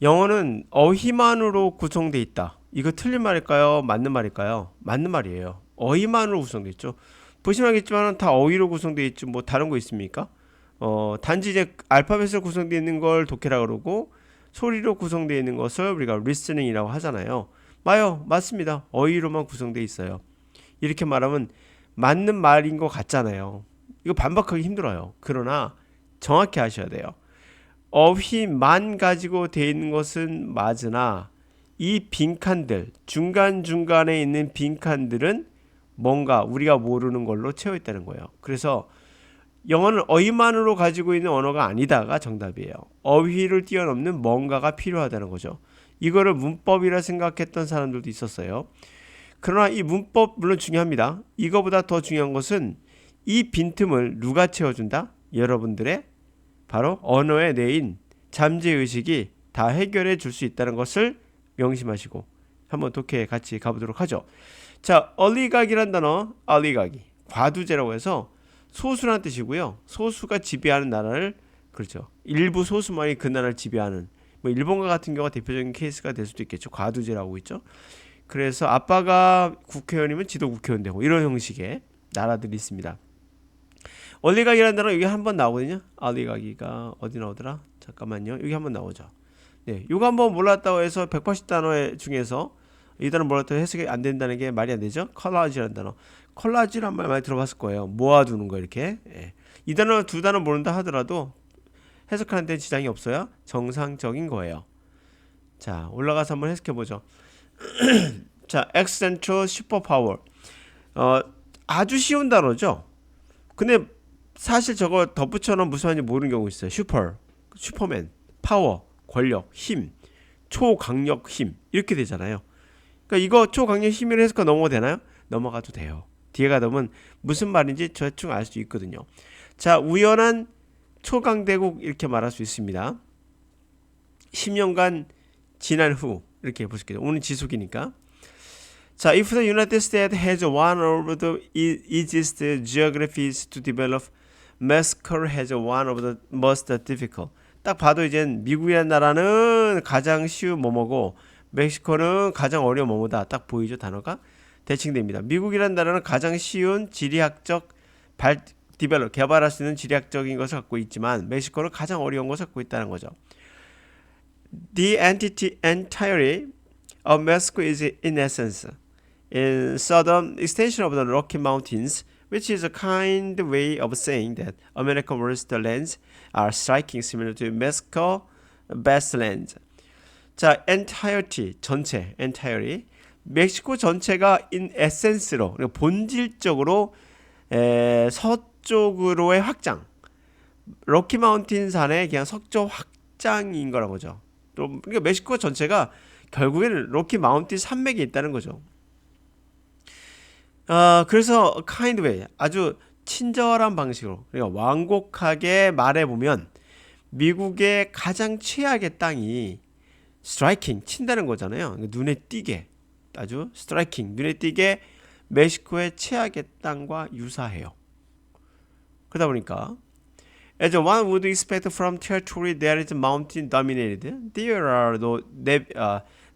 영어는 어휘만으로 구성되어 있다. 이거 틀린 말일까요? 맞는 말일까요? 맞는 말이에요. 어휘만으로 구성되어 있죠. 보시면 알겠지만 다 어휘로 구성되어 있죠. 뭐 다른 거 있습니까? 단지 이제 알파벳으로 구성되어 있는 걸 독해라 그러고 소리로 구성되어 있는 것을 우리가 listening이라고 하잖아요. 맞습니다. 어휘로만 구성되어 있어요. 이렇게 말하면 맞는 말인 것 같잖아요. 이거 반박하기 힘들어요. 그러나 정확히 하셔야 돼요. 어휘만 가지고 되어 있는 것은 맞으나 이 빈칸들, 중간중간에 있는 빈칸들은 뭔가 우리가 모르는 걸로 채워 있다는 거예요. 그래서 영어는 어휘만으로 가지고 있는 언어가 아니다가 정답이에요. 어휘를 뛰어넘는 뭔가가 필요하다는 거죠. 이거를 문법이라 생각했던 사람들도 있었어요. 그러나 이 문법 물론 중요합니다. 이거보다 더 중요한 것은 이 빈틈을 누가 채워준다? 여러분들의 바로 언어의 뇌인 잠재의식이 다 해결해 줄 수 있다는 것을 명심하시고 한번 독해 같이 가보도록 하죠. 자, 얼리각이란 단어, 얼리각이 과두제라고 해서 소수란 뜻이고요. 소수가 지배하는 나라를, 그렇죠, 일부 소수만이 그 나라를 지배하는, 뭐 일본과 같은 경우가 대표적인 케이스가 될 수도 있겠죠. 과두제라고 있죠. 그래서 아빠가 국회의원이면 지도 국회의원 되고 이런 형식의 나라들이 있습니다. 얼리각이라는 단어 여기 한번 나오거든요. 얼리각이가 어디 나오더라? 잠깐만요. 여기 한번 나오죠. 네, 이거 한번 몰랐다고 해서 180단어 중에서 이 단어 몰랐다고 해석이 안 된다는 게 말이 안 되죠. 컬라지라는 단어. 컬라지란 말 많이 들어봤을 거예요. 모아두는 거 이렇게. 예. 이 단어 두 단어 모른다 하더라도 해석하는 데 지장이 없어요. 정상적인 거예요. 자, 올라가서 한번 해석해 보죠. 자, 엑센트럴 슈퍼파워. 어, 아주 쉬운 단어죠. 근데 사실 저거 덧붙여 놓으면 무슨 말인지 모르는 경우 있어요. 슈퍼맨, 파워, 권력, 힘, 초강력 힘 이렇게 되잖아요. 그러니까 이거 초강력 힘으로 해석가 넘어가도 되나요? 넘어가도 돼요. 뒤에 가다 보면 무슨 말인지 대충 알 수 있거든요. 자, 우연한 초강대국 이렇게 말할 수 있습니다. 10년간 지난 후 이렇게 볼 수 있겠죠. 오늘 지속이니까. 자, if the United States has one of the easiest geographies to develop, Mexico has one of the most difficult. 딱 봐도 이젠 미국이라는 나라는 가장 쉬운 뭐뭐고 멕시코는 가장 어려운 뭐뭐다. 딱 보이죠, 단어가? 대칭됩니다. 미국이라는 나라는 가장 쉬운 지리학적 개발할 수 있는 지리학적인 것을 갖고 있지만 멕시코는 가장 어려운 것을 갖고 있다는 거죠. The entirety of Mexico is in essence in southern extension of the Rocky Mountains, which is a kind way of saying that American wastelands are striking similar to Mexico baselands. 자, entirety 전체, entirely 멕시코 전체가 in essence로 본질적으로 서쪽으로의 확장, 로키 마운틴 산의 그냥 석조 확장인 거라는 거죠. 또 그러니까 멕시코 전체가 결국에는 로키 마운틴 산맥이 있다는 거죠. 그래서 kind way 아주 친절한 방식으로 그러니까 완곡하게 말해보면 미국의 가장 최악의 땅이 striking 친다는 거잖아요. 눈에 띄게 아주 striking 눈에 띄게 멕시코의 최악의 땅과 유사해요. 그러다 보니까 as one would expect from territory that is mountain dominated, there are no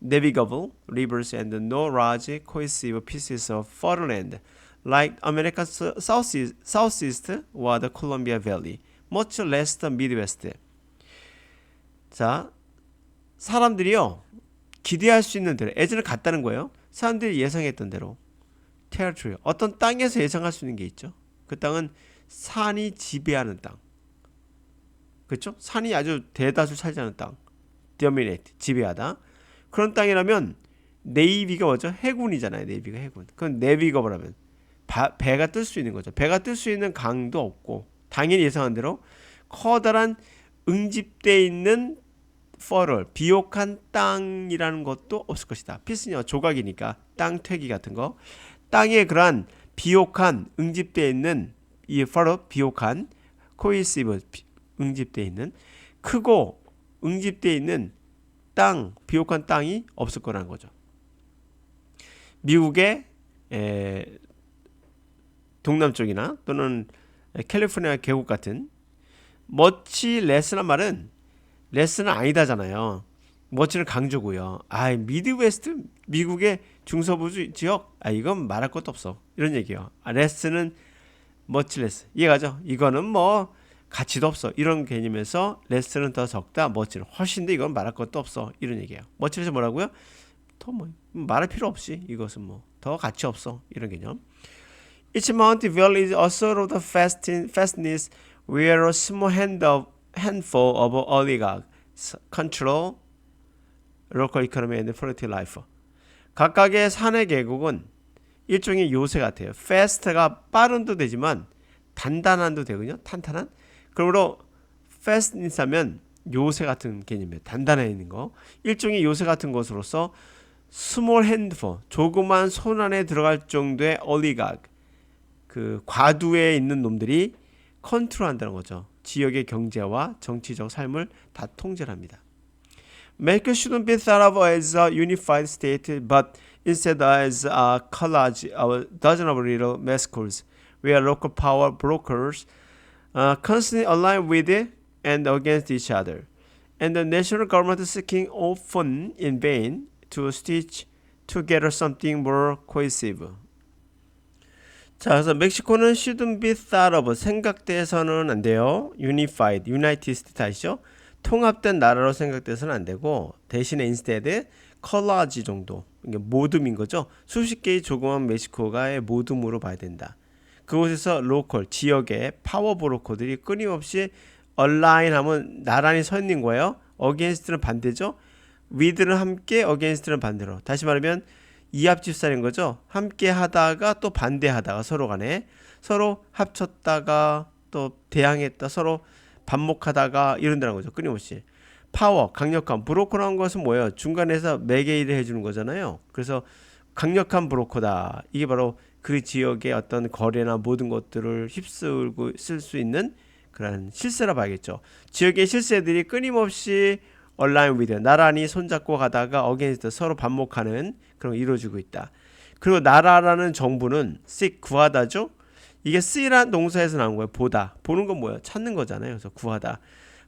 navigable rivers and no large cohesive pieces of fertile land like America's southeast or the Columbia Valley, much less the Midwest. 자, 사람들이요 기대할 수 있는 대로 예전에 갔다는 거예요. 사람들이 예상했던 대로 territory 어떤 땅에서 예상할 수 있는 게 있죠. 그 땅은 산이 지배하는 땅, 그렇죠? 산이 아주 대다수 차지하는 땅, dominate 지배하다. 그런 땅이라면 네이비가 뭐죠? 해군이잖아요. 네이비가 해군. 그건 네비거블 하면 배가 뜰 수 있는 거죠. 배가 뜰 수 있는 강도 없고 당연히 예상한 대로 커다란 응집되어 있는 퍼럴 비옥한 땅이라는 것도 없을 것이다. 피스냐 조각이니까 땅 퇴기 같은 거. 땅에 그러한 비옥한 응집되어 있는 이 퍼럴 비옥한 코이시브 응집되어 있는 크고 응집되어 있는 땅 비옥한 땅이 없을 거라는 거죠. 미국의 동남쪽이나 또는 캘리포니아 계곡 같은 머치 레스란 말은 레스는 아니다잖아요. 머치는 강조고요. 미드웨스트 미국의 중서부 지역 이건 말할 것도 없어 이런 얘기예요. 레스는 머치레스 이해가죠? 이거는 뭐 가치도 없어 이런 개념에서 레스는 더 적다 머치는 훨씬 더 이건 말할 것도 없어 이런 얘기예요. 머치레스 뭐라고요? 더 뭐 말할 필요 없이 이것은 뭐 더 가치 없어 이런 개념. Each Mount Well is a sort of the fastness where a small handful of oligarchs control local economy and political life. 각각의 산의 계곡은 일종의 요새 같아요. fast가 빠른도 되지만 단단한도 되거든요. 탄탄한. 그러므로 fastness 하면 요새 같은 개념이에요. 단단해 있는 거. 일종의 요새 같은 것으로서 small handful, 조그만 손 안에 들어갈 정도의 oligarch, 그 과두에 있는 놈들이 컨트롤한다는 거죠. 지역의 경제와 정치적 삶을 다 통제합니다. Mexico shouldn't be thought of as a unified state, but instead as a collage of a dozen of little Mexicos, where local power brokers constantly align with and against each other, and the national government seeking often in vain to stitch together something more cohesive. 자, 그래서 멕시코는 shouldn't be thought of 생각돼서는 안 돼요. united state 아시죠? 통합된 나라로 생각돼서는 안 되고 대신에 instead collage 정도 이게 모듬인 거죠. 수십 개의 조그만 멕시코가의 모듬으로 봐야 된다. 그곳에서 로컬 지역의 파워 브로커들이 끊임없이 align-하면 나란히 서 있는 거예요. against는 반대죠. with는 함께 against는 반대로. 다시 말하면 이합집산인 거죠. 함께 하다가 또 반대하다가 서로 간에 서로 합쳤다가 또 대항했다 서로 반목하다가 이런다는 거죠. 끊임없이. 파워, 강력한, 브로커라는 것은 뭐예요? 중간에서 매개일을 해주는 거잖아요. 그래서 강력한 브로커다. 이게 바로 그 지역의 어떤 거래나 모든 것들을 휩쓸고 쓸 수 있는 그런 실세라 봐야겠죠. 지역의 실세들이 끊임없이 align with, 나란히 손잡고 가다가 against, 서로 반목하는 그런 거 이루어지고 있다. 그리고 나라라는 정부는 seek, 구하다죠. 이게 see란 동사에서 나온 거예요. 보다. 보는 건 뭐예요? 찾는 거잖아요. 그래서 구하다.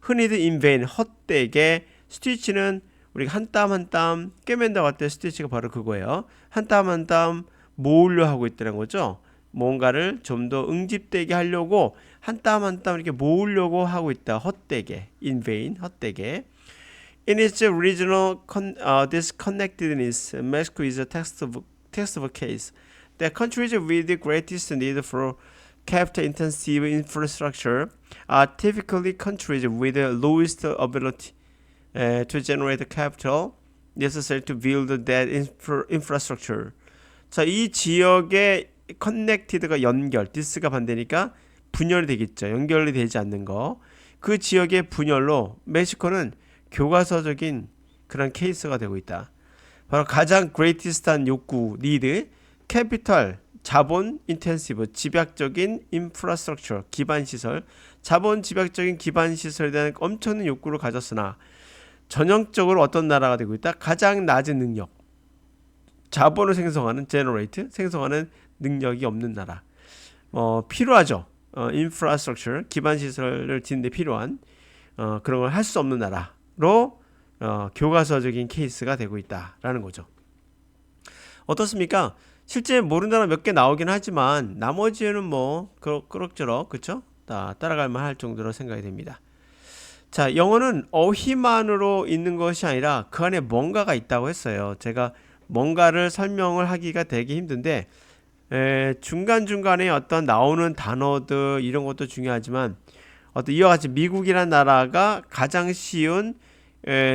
흔히들 in vain, 헛되게. 스티치는 우리가 한 땀 한 땀 꿰맨다고 할 때 스티치가 바로 그거예요. 한 땀 한 땀 모으려 하고 있다는 거죠. 뭔가를 좀 더 응집되게 하려고 한 땀 한 땀 이렇게 모으려고 하고 있다. 헛되게. in vain, 헛되게. In its regional disconnectedness, Mexico is a textbook case. The countries with the greatest need for capital-intensive infrastructure are typically countries with the lowest ability to generate capital necessary to build that infrastructure. 자, 이 지역의 connected가 연결, this가 반대니까 분열이 되겠죠. 연결이 되지 않는 거. 그 지역의 분열로 멕시코는 교과서적인 그런 케이스가 되고 있다. 바로 가장 greatest한 욕구, need, capital, 자본, intensive, 집약적인 infrastructure, 기반시설, 자본 집약적인 기반시설에 대한 엄청난 욕구를 가졌으나 전형적으로 어떤 나라가 되고 있다? 가장 낮은 능력, 자본을 생성하는 generate, 생성하는 능력이 없는 나라. 필요하죠. infrastructure, 기반시설을 짓는데 필요한 그런 걸 할 수 없는 나라로 교과서적인 케이스가 되고 있다라는 거죠. 어떻습니까? 실제 모르는 단어 몇 개 나오긴 하지만 나머지는 뭐 그럭저럭 그쵸? 따라갈만 할 정도로 생각이 됩니다. 자, 영어는 어휘만으로 있는 것이 아니라 그 안에 뭔가가 있다고 했어요. 제가 뭔가를 설명을 하기가 되게 힘든데 중간중간에 어떤 나오는 단어들 이런 것도 중요하지만 어떤 이와 같이 미국이라는 나라가 가장 쉬운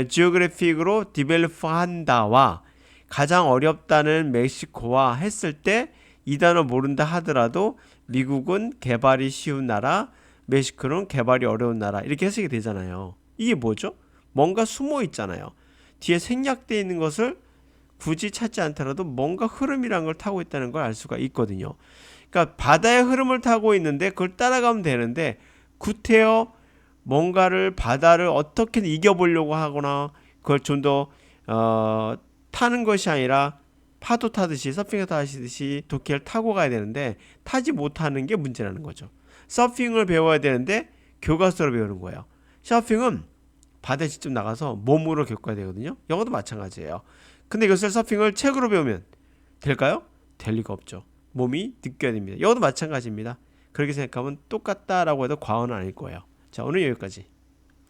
지오그래픽으로 디벨롭 한다와 가장 어렵다는 멕시코와 했을 때 이 단어 모른다 하더라도 미국은 개발이 쉬운 나라, 멕시코는 개발이 어려운 나라 이렇게 해석이 되잖아요. 이게 뭐죠? 뭔가 숨어 있잖아요. 뒤에 생략되어 있는 것을 굳이 찾지 않더라도 뭔가 흐름이란 걸 타고 있다는 걸 알 수가 있거든요. 그러니까 바다의 흐름을 타고 있는데 그걸 따라가면 되는데 구태여 뭔가를 바다를 어떻게든 이겨보려고 하거나 그걸 좀 더 타는 것이 아니라 파도 타듯이 서핑을 타시듯이 도끼를 타고 가야 되는데 타지 못하는 게 문제라는 거죠. 서핑을 배워야 되는데 교과서로 배우는 거예요. 서핑은 바다에 직접 나가서 몸으로 겪어야 되거든요. 영어도 마찬가지예요. 근데 이것을 서핑을 책으로 배우면 될까요? 될 리가 없죠. 몸이 느껴야 됩니다. 영어도 마찬가지입니다. 그렇게 생각하면 똑같다라고 해도 과언은 아닐 거예요. 자, 오늘 여기까지.